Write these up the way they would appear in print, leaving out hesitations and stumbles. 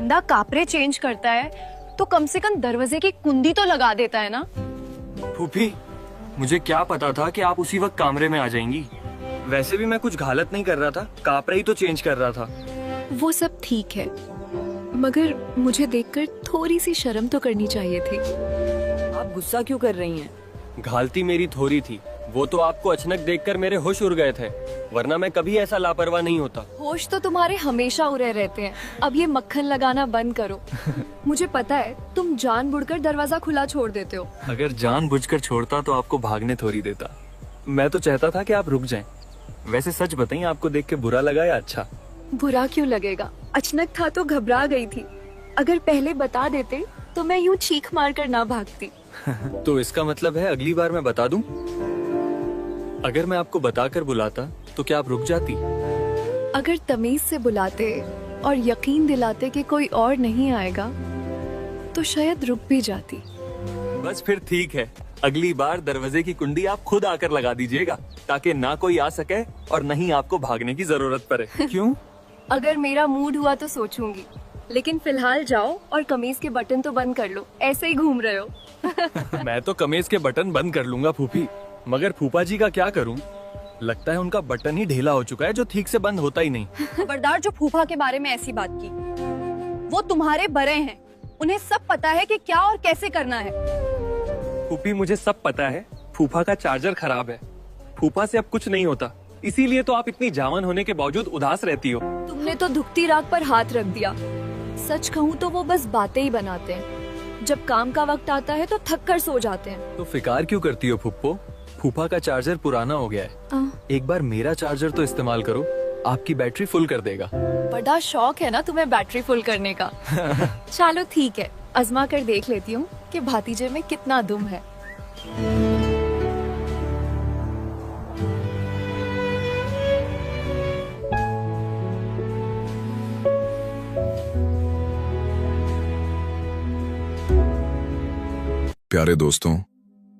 बंदा कापरे चेंज करता है तो कम से कम दरवाजे की कुंडी तो लगा देता है ना। फूफी, मुझे क्या पता था कि आप उसी वक्त कमरे में आ जाएंगी। वैसे भी मैं कुछ गलत नहीं कर रहा था, कापरा ही तो चेंज कर रहा था। वो सब ठीक है, मगर मुझे देखकर थोड़ी सी शर्म तो करनी चाहिए थी। आप गुस्सा क्यों कर रही हैं? घालती मेरी थोड़ी थी, वो तो आपको अचानक देखकर मेरे होश उड़ गए थे, वरना मैं कभी ऐसा लापरवाह नहीं होता। होश तो तुम्हारे हमेशा उड़े रहते हैं। अब ये मक्खन लगाना बंद करो। मुझे पता है तुम जानबूझकर दरवाजा खुला छोड़ देते हो। अगर जानबूझकर छोड़ता तो आपको भागने थोड़ी देता। मैं तो चाहता था कि आप रुक जाएं। वैसे सच बताइए, आपको देख के बुरा लगा या अच्छा? बुरा क्यों लगेगा? अचानक था तो घबरा गई थी। अगर पहले बता देते तो मैं यूं चीख मार कर ना भागती। तो इसका मतलब है अगली बार मैं बता दूं? अगर मैं आपको बताकर बुलाता तो क्या आप रुक जाती? अगर तमीज से बुलाते और यकीन दिलाते कि कोई और नहीं आएगा तो शायद रुक भी जाती। बस फिर ठीक है, अगली बार दरवाजे की कुंडी आप खुद आकर लगा दीजिएगा, ताकि ना कोई आ सके और नहीं आपको भागने की जरूरत पड़े। क्यों? अगर मेरा मूड हुआ तो सोचूंगी, लेकिन फिलहाल जाओ और कमीज के बटन तो बंद कर लो, ऐसे ही घूम रहे हो। मैं तो कमीज के बटन बंद कर लूंगा फूफी, मगर फूफा जी का क्या करूं? लगता है उनका बटन ही ढीला हो चुका है, जो ठीक से बंद होता ही नहीं। खबरदार जो फूफा के बारे में ऐसी बात की। वो तुम्हारे बड़े हैं, उन्हें सब पता है कि क्या और कैसे करना है। फूफी, मुझे सब पता है, फूफा का चार्जर खराब है। फूफा से अब कुछ नहीं होता, इसीलिए तो आप इतनी जावन होने के बावजूद उदास रहती हो। तुमने तो दुखती राग पर हाथ रख दिया। सच कहूँ तो वो बस बातें ही बनाते हैं, जब काम का वक्त आता है तो थक कर सो जाते हैं। तो फिकार क्यों करती हो फूफो? फूफा का चार्जर पुराना हो गया है, एक बार मेरा चार्जर तो इस्तेमाल करो, आपकी बैटरी फुल कर देगा। बड़ा शौक है ना तुम्हें बैटरी फुल करने का। चलो ठीक है, आजमा कर देख लेती हूँ कि भतीजे में कितना दम है। प्यारे दोस्तों,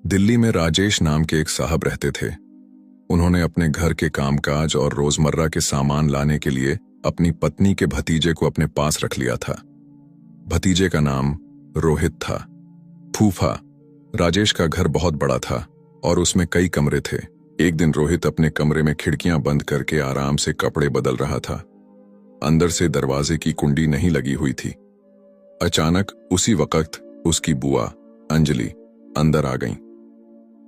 दिल्ली में राजेश नाम के एक साहब रहते थे। उन्होंने अपने घर के कामकाज और रोजमर्रा के सामान लाने के लिए अपनी पत्नी के भतीजे को अपने पास रख लिया था। भतीजे का नाम रोहित था। फूफा, राजेश का घर बहुत बड़ा था और उसमें कई कमरे थे। एक दिन रोहित अपने कमरे में खिड़कियां बंद करके आराम से कपड़े बदल रहा था। अंदर से दरवाजे की कुंडी नहीं लगी हुई थी। अचानक उसी वक्त उसकी बुआ अंजलि अंदर आ गईं।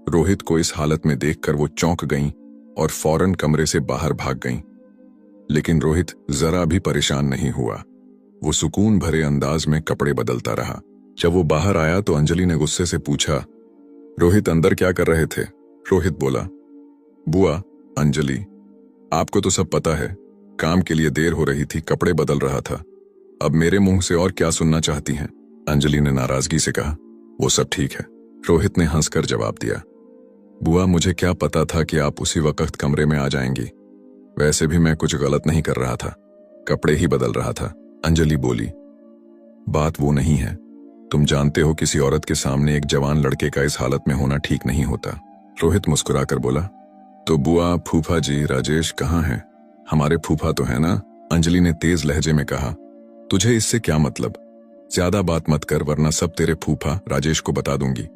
रोहित को इस हालत में देखकर वो चौंक गईं और फौरन कमरे से बाहर भाग गईं। लेकिन रोहित जरा भी परेशान नहीं हुआ। वो सुकून भरे अंदाज में कपड़े बदलता रहा। जब वो बाहर आया तो अंजलि ने गुस्से से पूछा, रोहित अंदर क्या कर रहे थे? रोहित बोला, बुआ अंजलि, आपको तो सब पता है, काम के लिए देर हो रही थी, कपड़े बदल रहा था। अब मेरे मुंह से और क्या सुनना चाहती हैं? अंजलि ने नाराजगी से कहा। वो सब ठीक है, रोहित ने हंसकर जवाब दिया। बुआ, मुझे क्या पता था कि आप उसी वक्त कमरे में आ जाएंगी। वैसे भी मैं कुछ गलत नहीं कर रहा था, कपड़े ही बदल रहा था। अंजलि बोली, बात वो नहीं है। तुम जानते हो किसी औरत के सामने एक जवान लड़के का इस हालत में होना ठीक नहीं होता। रोहित मुस्कुराकर बोला, तो बुआ, फूफा जी राजेश कहाँ हैं? हमारे फूफा तो है ना? अंजलि ने तेज लहजे में कहा। तुझे इससे क्या मतलब? ज्यादा बात मत कर, वरना सब तेरे फूफा राजेश को बता दूंगी।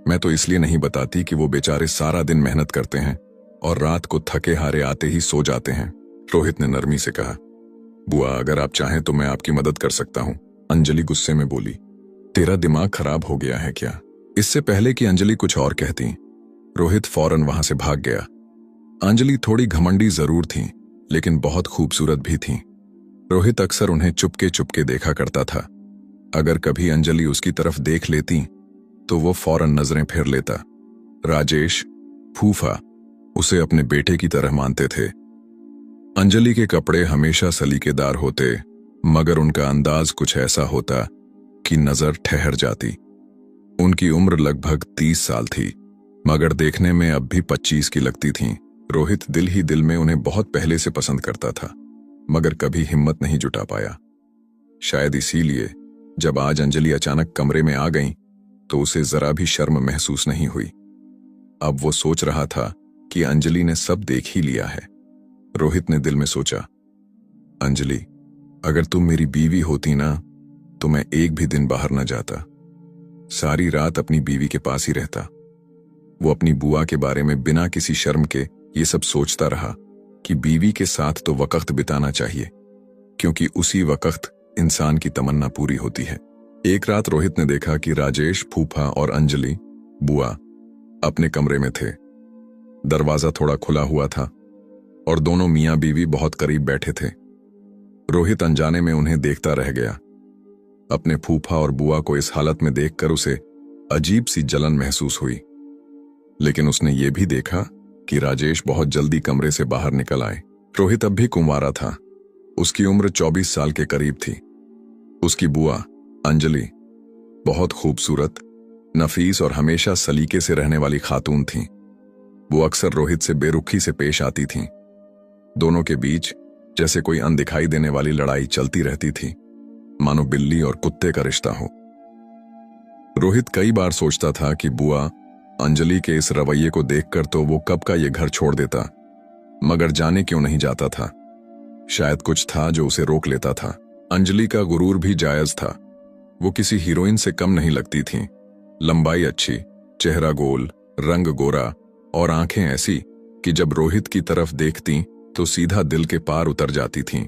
मैं तो इसलिए नहीं बताती कि वो बेचारे सारा दिन मेहनत करते हैं और रात को थके हारे आते ही सो जाते हैं। रोहित ने नरमी से कहा। बुआ, अगर आप चाहें तो मैं आपकी मदद कर सकता हूं। अंजलि गुस्से में बोली। तेरा दिमाग खराब हो गया है क्या? इससे पहले कि अंजलि कुछ और कहती, रोहित फौरन वहां से भाग गया। अंजलि थोड़ी घमंडी जरूर थी, लेकिन बहुत खूबसूरत भी थी। रोहित अक्सर उन्हें चुपके चुपके देखा करता था। अगर कभी अंजलि उसकी तरफ देख लेती तो वो फौरन नजरें फेर लेता। राजेश, फूफा उसे अपने बेटे की तरह मानते थे। अंजलि के कपड़े हमेशा सलीकेदार होते, मगर उनका अंदाज कुछ ऐसा होता कि नजर ठहर जाती। उनकी उम्र लगभग 30 साल थी, मगर देखने में अब भी 25 की लगती थीं। रोहित दिल ही दिल में उन्हें बहुत पहले से पसंद करता था, मगर कभी हिम्मत नहीं जुटा पाया। शायद इसीलिए जब आज अंजलि अचानक कमरे में आ गई तो उसे जरा भी शर्म महसूस नहीं हुई। अब वो सोच रहा था कि अंजलि ने सब देख ही लिया है। रोहित ने दिल में सोचा, अंजलि, अगर तुम मेरी बीवी होती ना तो मैं एक भी दिन बाहर न जाता। सारी रात अपनी बीवी के पास ही रहता। वो अपनी बुआ के बारे में बिना किसी शर्म के ये सब सोचता रहा कि बीवी के साथ तो वक्त बिताना चाहिए, क्योंकि उसी वक्त इंसान की तमन्ना पूरी होती है। एक रात रोहित ने देखा कि राजेश, फूफा और अंजलि, बुआ, अपने कमरे में थे। दरवाजा थोड़ा खुला हुआ था और दोनों मियां बीवी बहुत करीब बैठे थे। रोहित अनजाने में उन्हें देखता रह गया। अपने फूफा और बुआ को इस हालत में देखकर उसे अजीब सी जलन महसूस हुई, लेकिन उसने ये भी देखा कि राजेश बहुत जल्दी कमरे से बाहर निकल आए। रोहित अब भी कुंवारा था। उसकी उम्र 24 साल के करीब थी। उसकी बुआ अंजलि बहुत खूबसूरत, नफीस और हमेशा सलीके से रहने वाली खातून थीं। वो अक्सर रोहित से बेरुखी से पेश आती थीं। दोनों के बीच जैसे कोई अनदिखाई देने वाली लड़ाई चलती रहती थी, मानो बिल्ली और कुत्ते का रिश्ता हो। रोहित कई बार सोचता था कि बुआ अंजलि के इस रवैये को देखकर तो वो कब का ये घर छोड़ देता, मगर जाने क्यों नहीं जाता था। शायद कुछ था जो उसे रोक लेता था। अंजलि का गुरूर भी जायज था। वो किसी हीरोइन से कम नहीं लगती थीं। लंबाई अच्छी, चेहरा गोल, रंग गोरा और आंखें ऐसी कि जब रोहित की तरफ देखती तो सीधा दिल के पार उतर जाती थीं।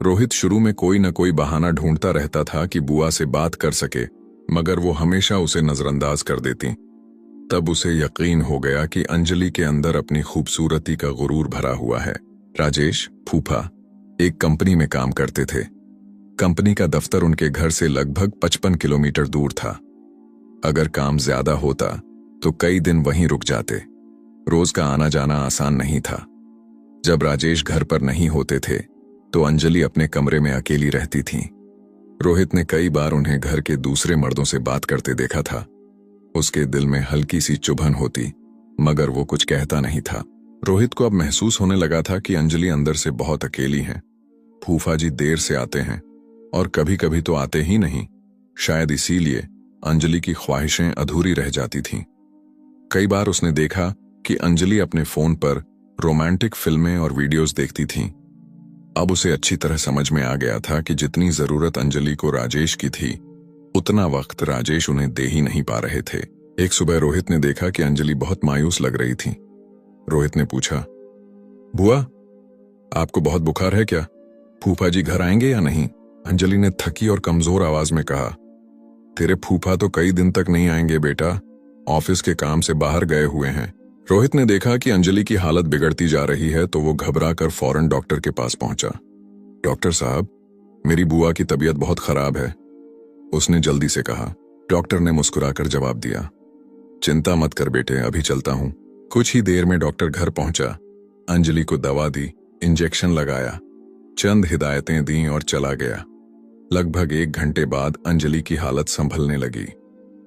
रोहित शुरू में कोई न कोई बहाना ढूंढता रहता था कि बुआ से बात कर सके, मगर वो हमेशा उसे नजरअंदाज कर देती। तब उसे यकीन हो गया कि अंजलि के अंदर अपनी खूबसूरती का गुरूर भरा हुआ है। राजेश, फूफा एक कंपनी में काम करते थे। कंपनी का दफ्तर उनके घर से लगभग 55 किलोमीटर दूर था। अगर काम ज्यादा होता तो कई दिन वहीं रुक जाते। रोज का आना जाना आसान नहीं था। जब राजेश घर पर नहीं होते थे तो अंजलि अपने कमरे में अकेली रहती थी। रोहित ने कई बार उन्हें घर के दूसरे मर्दों से बात करते देखा था। उसके दिल में हल्की सी चुभन होती, मगर वो कुछ कहता नहीं था। रोहित को अब महसूस होने लगा था कि अंजलि अंदर से बहुत अकेली है। फूफा जी देर से आते हैं और कभी कभी तो आते ही नहीं। शायद इसीलिए अंजलि की ख्वाहिशें अधूरी रह जाती थीं। कई बार उसने देखा कि अंजलि अपने फोन पर रोमांटिक फिल्में और वीडियोस देखती थीं। अब उसे अच्छी तरह समझ में आ गया था कि जितनी जरूरत अंजलि को राजेश की थी, उतना वक्त राजेश उन्हें दे ही नहीं पा रहे थे। एक सुबह रोहित ने देखा कि अंजलि बहुत मायूस लग रही थी। रोहित ने पूछा, बुआ आपको बहुत बुखार है क्या? फूफा जी घर आएंगे या नहीं? अंजलि ने थकी और कमजोर आवाज में कहा, तेरे फूफा तो कई दिन तक नहीं आएंगे बेटा, ऑफिस के काम से बाहर गए हुए हैं। रोहित ने देखा कि अंजलि की हालत बिगड़ती जा रही है तो वो घबरा कर फौरन डॉक्टर के पास पहुंचा। डॉक्टर साहब, मेरी बुआ की तबीयत बहुत खराब है, उसने जल्दी से कहा। डॉक्टर ने मुस्कुराकर जवाब दिया, चिंता मत कर बेटे, अभी चलता हूं। कुछ ही देर में डॉक्टर घर पहुंचा। अंजलि को दवा दी, इंजेक्शन लगाया, चंद हिदायतें दी और चला गया। लगभग 1 घंटे बाद अंजलि की हालत संभलने लगी।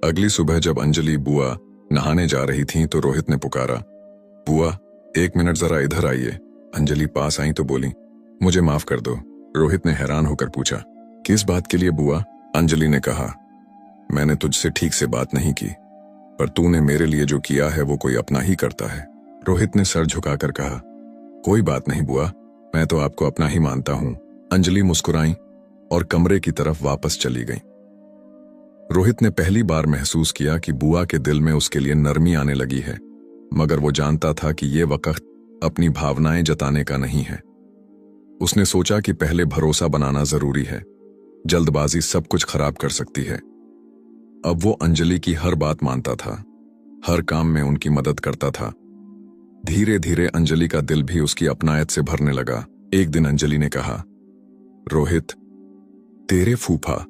अगली सुबह जब अंजलि बुआ नहाने जा रही थी तो रोहित ने पुकारा, बुआ 1 मिनट जरा इधर आइए। अंजलि पास आई तो बोली, मुझे माफ कर दो। रोहित ने हैरान होकर पूछा, किस बात के लिए बुआ? अंजलि ने कहा, मैंने तुझसे ठीक से बात नहीं की, पर तूने मेरे लिए जो किया है वो कोई अपना ही करता है। रोहित ने सर झुकाकर कहा, कोई बात नहीं बुआ, मैं तो आपको अपना ही मानता हूं। अंजलि मुस्कुराई और कमरे की तरफ वापस चली गई। रोहित ने पहली बार महसूस किया कि बुआ के दिल में उसके लिए नरमी आने लगी है, मगर वो जानता था कि ये वक्त अपनी भावनाएं जताने का नहीं है। उसने सोचा कि पहले भरोसा बनाना जरूरी है, जल्दबाजी सब कुछ खराब कर सकती है। अब वो अंजलि की हर बात मानता था, हर काम में उनकी मदद करता था। धीरे धीरे अंजलि का दिल भी उसकी अपनायत से भरने लगा। एक दिन अंजलि ने कहा, रोहित, तेरे फूफा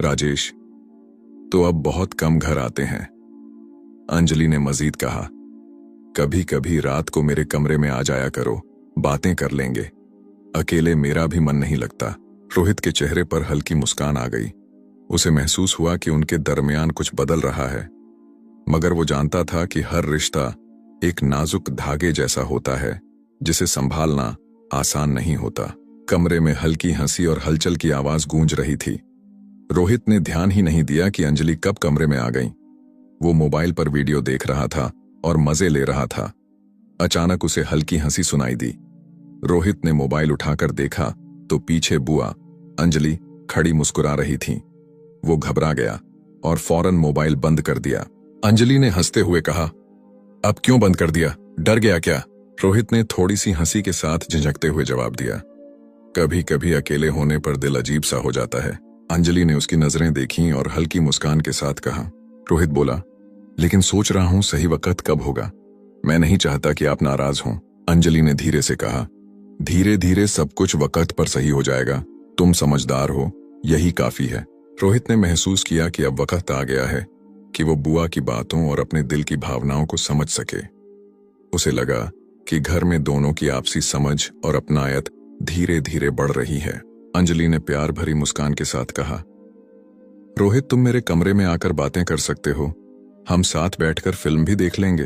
राजेश तो अब बहुत कम घर आते हैं। अंजलि ने मजीद कहा, कभी कभी रात को मेरे कमरे में आ जाया करो, बातें कर लेंगे, अकेले मेरा भी मन नहीं लगता। रोहित के चेहरे पर हल्की मुस्कान आ गई। उसे महसूस हुआ कि उनके दरमियान कुछ बदल रहा है, मगर वो जानता था कि हर रिश्ता एक नाजुक धागे जैसा होता है जिसे संभालना आसान नहीं होता। कमरे में हल्की हंसी और हलचल की आवाज गूंज रही थी। रोहित ने ध्यान ही नहीं दिया कि अंजलि कब कमरे में आ गई। वो मोबाइल पर वीडियो देख रहा था और मजे ले रहा था। अचानक उसे हल्की हंसी सुनाई दी। रोहित ने मोबाइल उठाकर देखा तो पीछे बुआ अंजलि खड़ी मुस्कुरा रही थी। वो घबरा गया और फौरन मोबाइल बंद कर दिया। अंजलि ने हंसते हुए कहा, अब क्यों बंद कर दिया, डर गया क्या? रोहित ने थोड़ी सी हंसी के साथ झिझकते हुए जवाब दिया, कभी कभी अकेले होने पर दिल अजीब सा हो जाता है। अंजलि ने उसकी नजरें देखीं और हल्की मुस्कान के साथ कहा। रोहित बोला, लेकिन सोच रहा हूं सही वक्त कब होगा। मैं नहीं चाहता कि आप नाराज हों। अंजलि ने धीरे से कहा, धीरे धीरे सब कुछ वक्त पर सही हो जाएगा। तुम समझदार हो, यही काफी है। रोहित ने महसूस किया कि अब वक्त आ गया है कि वो बुआ की बातों और अपने दिल की भावनाओं को समझ सके। उसे लगा कि घर में दोनों की आपसी समझ और अपनायत धीरे धीरे बढ़ रही है। अंजलि ने प्यार भरी मुस्कान के साथ कहा, रोहित तुम मेरे कमरे में आकर बातें कर सकते हो, हम साथ बैठकर फिल्म भी देख लेंगे।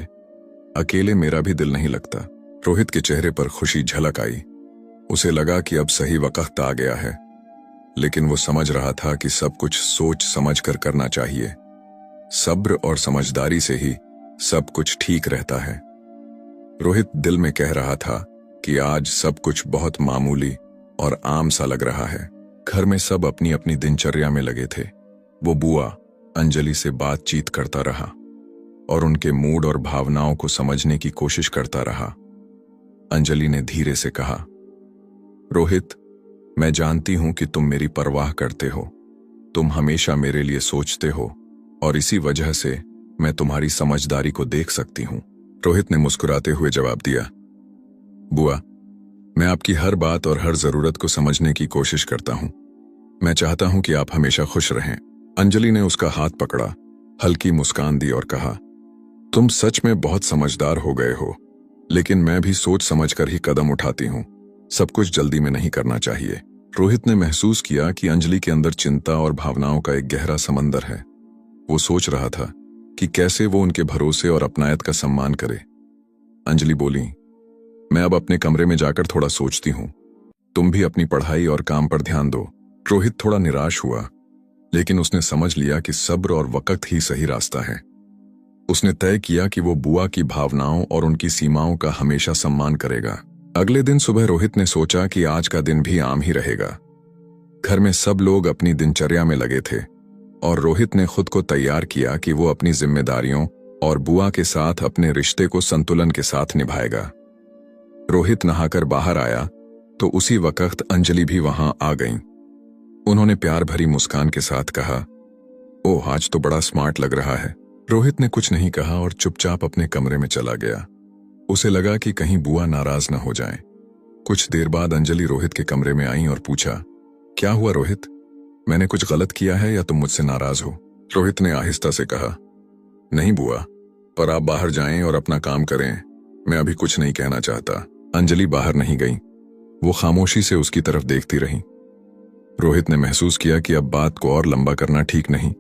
अकेले मेरा भी दिल नहीं लगता। रोहित के चेहरे पर खुशी झलक आई। उसे लगा कि अब सही वक्त आ गया है, लेकिन वो समझ रहा था कि सब कुछ सोच समझ कर करना चाहिए। सब्र और समझदारी से ही सब कुछ ठीक रहता है। रोहित दिल में कह रहा था कि आज सब कुछ बहुत मामूली और आम सा लग रहा है। घर में सब अपनी अपनी दिनचर्या में लगे थे। वो बुआ अंजलि से बातचीत करता रहा और उनके मूड और भावनाओं को समझने की कोशिश करता रहा। अंजलि ने धीरे से कहा, रोहित मैं जानती हूं कि तुम मेरी परवाह करते हो, तुम हमेशा मेरे लिए सोचते हो और इसी वजह से मैं तुम्हारी समझदारी को देख सकती हूं। रोहित ने मुस्कुराते हुए जवाब दिया, बुआ मैं आपकी हर बात और हर जरूरत को समझने की कोशिश करता हूं। मैं चाहता हूं कि आप हमेशा खुश रहें। अंजलि ने उसका हाथ पकड़ा, हल्की मुस्कान दी और कहा, तुम सच में बहुत समझदार हो गए हो, लेकिन मैं भी सोच समझकर ही कदम उठाती हूं। सब कुछ जल्दी में नहीं करना चाहिए। रोहित ने महसूस किया कि अंजलि के अंदर चिंता और भावनाओं का एक गहरा समंदर है। वो सोच रहा था कि कैसे वो उनके भरोसे और अपनायत का सम्मान करे। अंजलि बोली, मैं अब अपने कमरे में जाकर थोड़ा सोचती हूं, तुम भी अपनी पढ़ाई और काम पर ध्यान दो। रोहित थोड़ा निराश हुआ, लेकिन उसने समझ लिया कि सब्र और वक्त ही सही रास्ता है। उसने तय किया कि वो बुआ की भावनाओं और उनकी सीमाओं का हमेशा सम्मान करेगा। अगले दिन सुबह रोहित ने सोचा कि आज का दिन भी आम ही रहेगा। घर में सब लोग अपनी दिनचर्या में लगे थे और रोहित ने खुद को तैयार किया कि वो अपनी जिम्मेदारियों और बुआ के साथ अपने रिश्ते को संतुलन के साथ निभाएगा। रोहित नहाकर बाहर आया तो उसी वक्त अंजलि भी वहां आ गईं। उन्होंने प्यार भरी मुस्कान के साथ कहा, ओह आज तो बड़ा स्मार्ट लग रहा है। रोहित ने कुछ नहीं कहा और चुपचाप अपने कमरे में चला गया। उसे लगा कि कहीं बुआ नाराज न हो जाए। कुछ देर बाद अंजलि रोहित के कमरे में आई और पूछा, क्या हुआ रोहित, मैंने कुछ गलत किया है या तुम मुझसे नाराज हो? रोहित ने आहिस्ता से कहा, नहीं बुआ, पर आप बाहर जाएं और अपना काम करें, मैं अभी कुछ नहीं कहना चाहता। अंजलि बाहर नहीं गई, वो खामोशी से उसकी तरफ देखती रही। रोहित ने महसूस किया कि अब बात को और लंबा करना ठीक नहीं।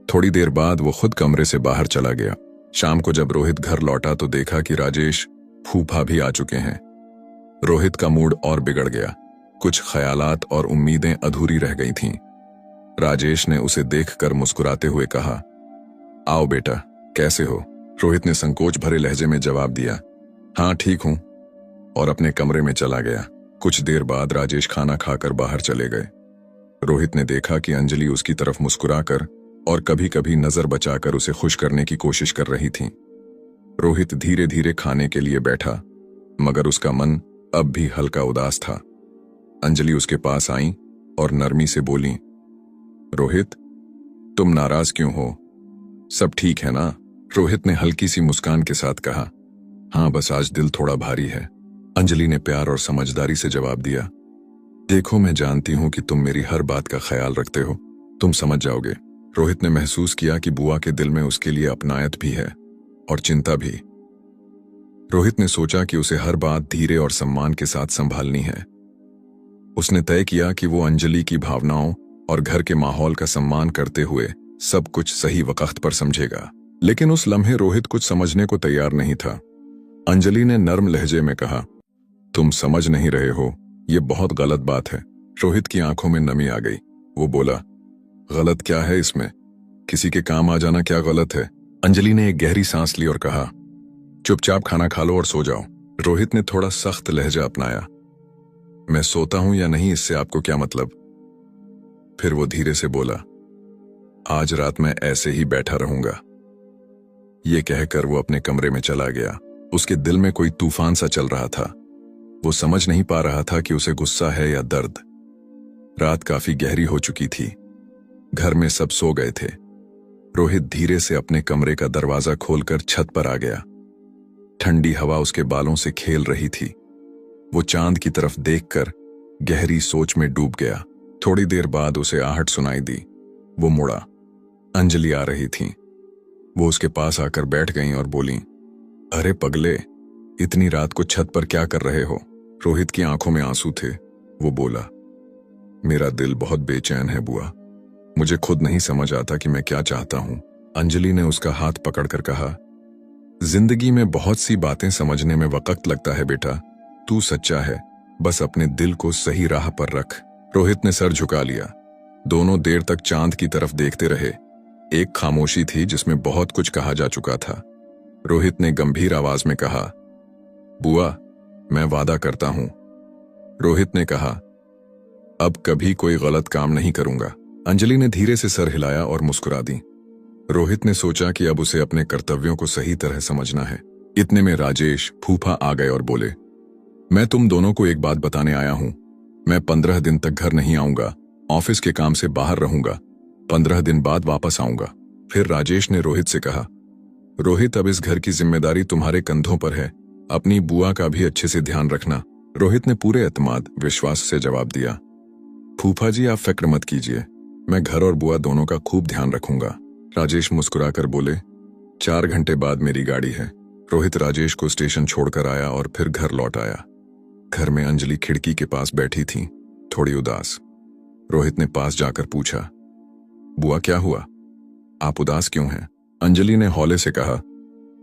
थोड़ी देर बाद वो खुद कमरे से बाहर चला गया। शाम को जब रोहित घर लौटा तो देखा कि राजेश फूफा भी आ चुके हैं। रोहित का मूड और बिगड़ गया। कुछ ख्यालात और उम्मीदें अधूरी रह गई थीं। राजेश ने उसे देखकर मुस्कुराते हुए कहा, आओ बेटा, कैसे हो? रोहित ने संकोच भरे लहजे में जवाब दिया, हाँ ठीक हूं, और अपने कमरे में चला गया। कुछ देर बाद राजेश खाना खाकर बाहर चले गए। रोहित ने देखा कि अंजलि उसकी तरफ मुस्कुराकर और कभी कभी नजर बचाकर उसे खुश करने की कोशिश कर रही थी। रोहित धीरे धीरे खाने के लिए बैठा, मगर उसका मन अब भी हल्का उदास था। अंजलि उसके पास आई और नरमी से बोली, रोहित तुम नाराज क्यों हो? सब ठीक है ना? रोहित ने हल्की सी मुस्कान के साथ कहा, हाँ बस आज दिल थोड़ा भारी है। अंजलि ने प्यार और समझदारी से जवाब दिया, देखो मैं जानती हूं कि तुम मेरी हर बात का ख्याल रखते हो, तुम समझ जाओगे। रोहित ने महसूस किया कि बुआ के दिल में उसके लिए अपनायत भी है और चिंता भी। रोहित ने सोचा कि उसे हर बात धीरे और सम्मान के साथ संभालनी है। उसने तय किया कि वो अंजलि की भावनाओं और घर के माहौल का सम्मान करते हुए सब कुछ सही वक्त पर समझेगा। लेकिन उस लम्हे रोहित कुछ समझने को तैयार नहीं था। अंजलि ने नर्म लहजे में कहा, तुम समझ नहीं रहे हो, ये बहुत गलत बात है। रोहित की आंखों में नमी आ गई। वो बोला, गलत क्या है इसमें? किसी के काम आ जाना क्या गलत है? अंजलि ने एक गहरी सांस ली और कहा, चुपचाप खाना खा लो और सो जाओ। रोहित ने थोड़ा सख्त लहजा अपनाया, मैं सोता हूं या नहीं इससे आपको क्या मतलब? फिर वो धीरे से बोला, आज रात मैं ऐसे ही बैठा रहूंगा। ये कहकर वो अपने कमरे में चला गया। उसके दिल में कोई तूफान सा चल रहा था। वो समझ नहीं पा रहा था कि उसे गुस्सा है या दर्द। रात काफी गहरी हो चुकी थी। घर में सब सो गए थे। रोहित धीरे से अपने कमरे का दरवाजा खोलकर छत पर आ गया। ठंडी हवा उसके बालों से खेल रही थी। वो चांद की तरफ देखकर गहरी सोच में डूब गया। थोड़ी देर बाद उसे आहट सुनाई दी। वो मुड़ा। अंजलि आ रही थी। वो उसके पास आकर बैठ गईं और बोली, अरे पगले, इतनी रात को छत पर क्या कर रहे हो? रोहित की आंखों में आंसू थे। वो बोला, मेरा दिल बहुत बेचैन है बुआ। मुझे खुद नहीं समझ आता कि मैं क्या चाहता हूं। अंजलि ने उसका हाथ पकड़कर कहा, जिंदगी में बहुत सी बातें समझने में वक्त लगता है बेटा। तू सच्चा है, बस अपने दिल को सही राह पर रख। रोहित ने सर झुका लिया। दोनों देर तक चांद की तरफ देखते रहे। एक खामोशी थी जिसमें बहुत कुछ कहा जा चुका था। रोहित ने गंभीर आवाज में कहा, बुआ, मैं वादा करता हूं। रोहित ने कहा, अब कभी कोई गलत काम नहीं करूंगा। अंजलि ने धीरे से सर हिलाया और मुस्कुरा दी। रोहित ने सोचा कि अब उसे अपने कर्तव्यों को सही तरह समझना है। इतने में राजेश फूफा आ गए और बोले, मैं तुम दोनों को एक बात बताने आया हूं। मैं 15 दिन तक घर नहीं आऊंगा। ऑफिस के काम से बाहर रहूंगा। 15 दिन बाद वापस आऊंगा। फिर राजेश ने रोहित से कहा, रोहित, अब इस घर की जिम्मेदारी तुम्हारे कंधों पर है। अपनी बुआ का भी अच्छे से ध्यान रखना। रोहित ने पूरे एतमाद विश्वास से जवाब दिया, फूफा जी आप फिक्र मत कीजिए, मैं घर और बुआ दोनों का खूब ध्यान रखूंगा। राजेश मुस्कुराकर बोले, 4 घंटे बाद मेरी गाड़ी है। रोहित राजेश को स्टेशन छोड़कर आया और फिर घर लौट आया। घर में अंजलि खिड़की के पास बैठी थी, थोड़ी उदास। रोहित ने पास जाकर पूछा, बुआ क्या हुआ? आप उदास क्यों हैं? अंजलि ने हौले से कहा,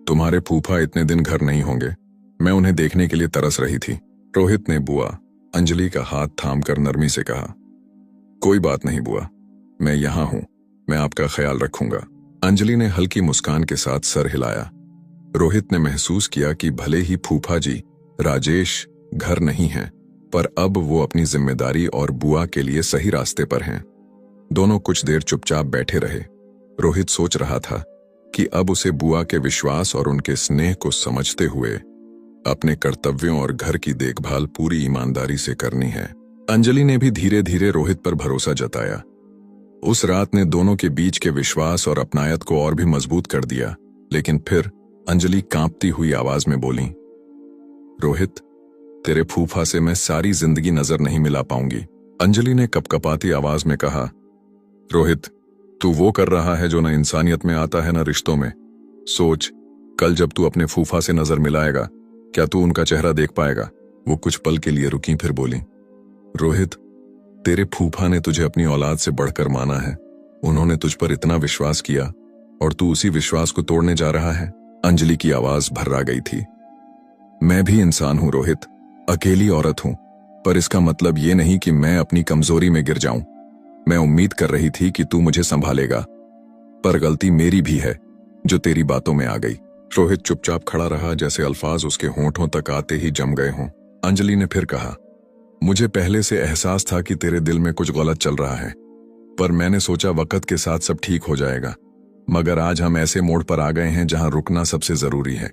तुम्हारे फूफा इतने दिन घर नहीं होंगे। मैं उन्हें देखने के लिए तरस रही थी। रोहित ने बुआ अंजलि का हाथ थामकर नरमी से कहा, कोई बात नहीं बुआ, मैं यहां हूं, मैं आपका ख्याल रखूंगा। अंजलि ने हल्की मुस्कान के साथ सर हिलाया। रोहित ने महसूस किया कि भले ही फूफा जी राजेश घर नहीं हैं, पर अब वो अपनी जिम्मेदारी और बुआ के लिए सही रास्ते पर हैं। दोनों कुछ देर चुपचाप बैठे रहे। रोहित सोच रहा था कि अब उसे बुआ के विश्वास और उनके स्नेह को समझते हुए अपने कर्तव्यों और घर की देखभाल पूरी ईमानदारी से करनी है। अंजलि ने भी धीरे धीरे रोहित पर भरोसा जताया। उस रात ने दोनों के बीच के विश्वास और अपनायत को और भी मजबूत कर दिया। लेकिन फिर अंजलि कांपती हुई आवाज में बोली, रोहित, तेरे फूफा से मैं सारी जिंदगी नजर नहीं मिला पाऊंगी। अंजलि ने कपकपाती आवाज में कहा, रोहित, तू वो कर रहा है जो न इंसानियत में आता है न रिश्तों में। सोच, कल जब तू अपने फूफा से नजर मिलाएगा, क्या तू उनका चेहरा देख पाएगा? वो कुछ पल के लिए रुकी, फिर बोली, रोहित, तेरे फूफा ने तुझे अपनी औलाद से बढ़कर माना है। उन्होंने तुझ पर इतना विश्वास किया और तू उसी विश्वास को तोड़ने जा रहा है। अंजलि की आवाज भर्रा गई थी। मैं भी इंसान हूं रोहित, अकेली औरत हूं, पर इसका मतलब ये नहीं कि मैं अपनी कमजोरी में गिर जाऊं। मैं उम्मीद कर रही थी कि तू मुझे संभालेगा, पर गलती मेरी भी है जो तेरी बातों में आ गई। रोहित चुपचाप खड़ा रहा, जैसे अल्फाज उसके होंठों तक आते ही जम गए हों। अंजलि ने फिर कहा, मुझे पहले से एहसास था कि तेरे दिल में कुछ गलत चल रहा है, पर मैंने सोचा वक्त के साथ सब ठीक हो जाएगा। मगर आज हम ऐसे मोड़ पर आ गए हैं जहां रुकना सबसे जरूरी है।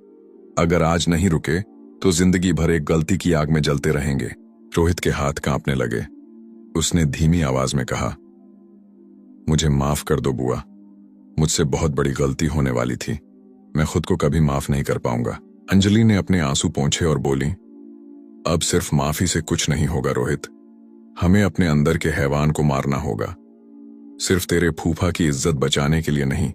अगर आज नहीं रुके तो जिंदगी भर एक गलती की आग में जलते रहेंगे। रोहित के हाथ कांपने लगे। उसने धीमी आवाज में कहा, मुझे माफ कर दो बुआ, मुझसे बहुत बड़ी गलती होने वाली थी। मैं खुद को कभी माफ नहीं कर पाऊंगा। अंजलि ने अपने आंसू पोंछे और बोली, अब सिर्फ माफी से कुछ नहीं होगा रोहित, हमें अपने अंदर के हैवान को मारना होगा। सिर्फ तेरे फूफा की इज्जत बचाने के लिए नहीं,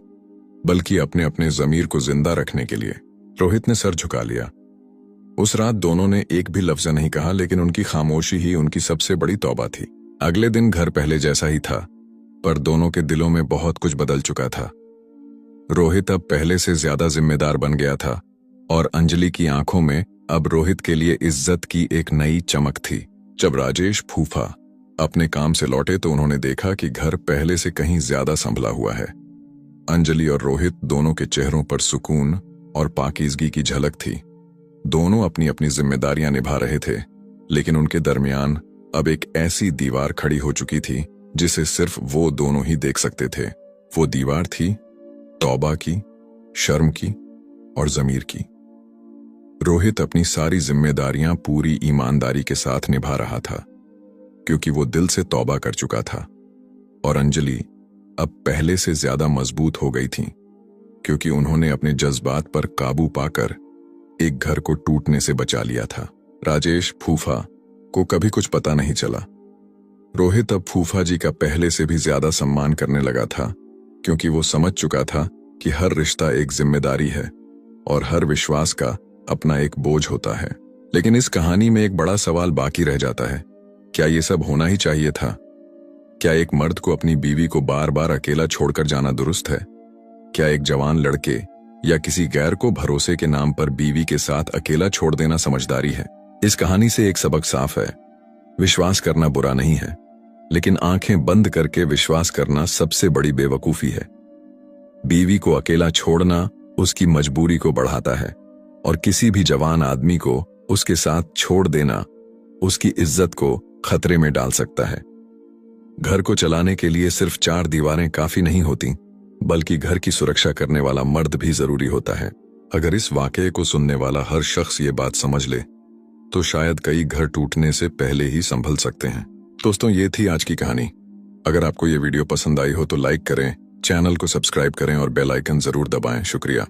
बल्कि अपने अपने जमीर को जिंदा रखने के लिए। रोहित ने सर झुका लिया। उस रात दोनों ने एक भी लफ्ज नहीं कहा, लेकिन उनकी खामोशी ही उनकी सबसे बड़ी तौबा थी। अगले दिन घर पहले जैसा ही था, पर दोनों के दिलों में बहुत कुछ बदल चुका था। रोहित अब पहले से ज्यादा जिम्मेदार बन गया था और अंजलि की आंखों में अब रोहित के लिए इज्जत की एक नई चमक थी। जब राजेश फूफा अपने काम से लौटे तो उन्होंने देखा कि घर पहले से कहीं ज्यादा संभला हुआ है। अंजलि और रोहित दोनों के चेहरों पर सुकून और पाकीज़गी की झलक थी। दोनों अपनी अपनी जिम्मेदारियां निभा रहे थे, लेकिन उनके दरमियान अब एक ऐसी दीवार खड़ी हो चुकी थी जिसे सिर्फ वो दोनों ही देख सकते थे। वो दीवार थी तौबा की, शर्म की और जमीर की। रोहित अपनी सारी जिम्मेदारियां पूरी ईमानदारी के साथ निभा रहा था, क्योंकि वो दिल से तौबा कर चुका था। और अंजलि अब पहले से ज्यादा मजबूत हो गई थी, क्योंकि उन्होंने अपने जज्बात पर काबू पाकर एक घर को टूटने से बचा लिया था। राजेश फूफा को कभी कुछ पता नहीं चला। रोहित अब फूफा जी का पहले से भी ज्यादा सम्मान करने लगा था, क्योंकि वो समझ चुका था कि हर रिश्ता एक जिम्मेदारी है और हर विश्वास का अपना एक बोझ होता है। लेकिन इस कहानी में एक बड़ा सवाल बाकी रह जाता है, क्या ये सब होना ही चाहिए था? क्या एक मर्द को अपनी बीवी को बार बार अकेला छोड़कर जाना दुरुस्त है? क्या एक जवान लड़के या किसी गैर को भरोसे के नाम पर बीवी के साथ अकेला छोड़ देना समझदारी है? इस कहानी से एक सबक साफ है, विश्वास करना बुरा नहीं है, लेकिन आंखें बंद करके विश्वास करना सबसे बड़ी बेवकूफी है। बीवी को अकेला छोड़ना उसकी मजबूरी को बढ़ाता है, और किसी भी जवान आदमी को उसके साथ छोड़ देना उसकी इज्जत को खतरे में डाल सकता है। घर को चलाने के लिए सिर्फ 4 दीवारें काफी नहीं होती, बल्कि घर की सुरक्षा करने वाला मर्द भी जरूरी होता है। अगर इस वाकये को सुनने वाला हर शख्स ये बात समझ ले, तो शायद कई घर टूटने से पहले ही संभल सकते हैं। दोस्तों, ये थी आज की कहानी। अगर आपको ये वीडियो पसंद आई हो तो लाइक करें, चैनल को सब्सक्राइब करें और बेल आइकन जरूर दबाएं। शुक्रिया।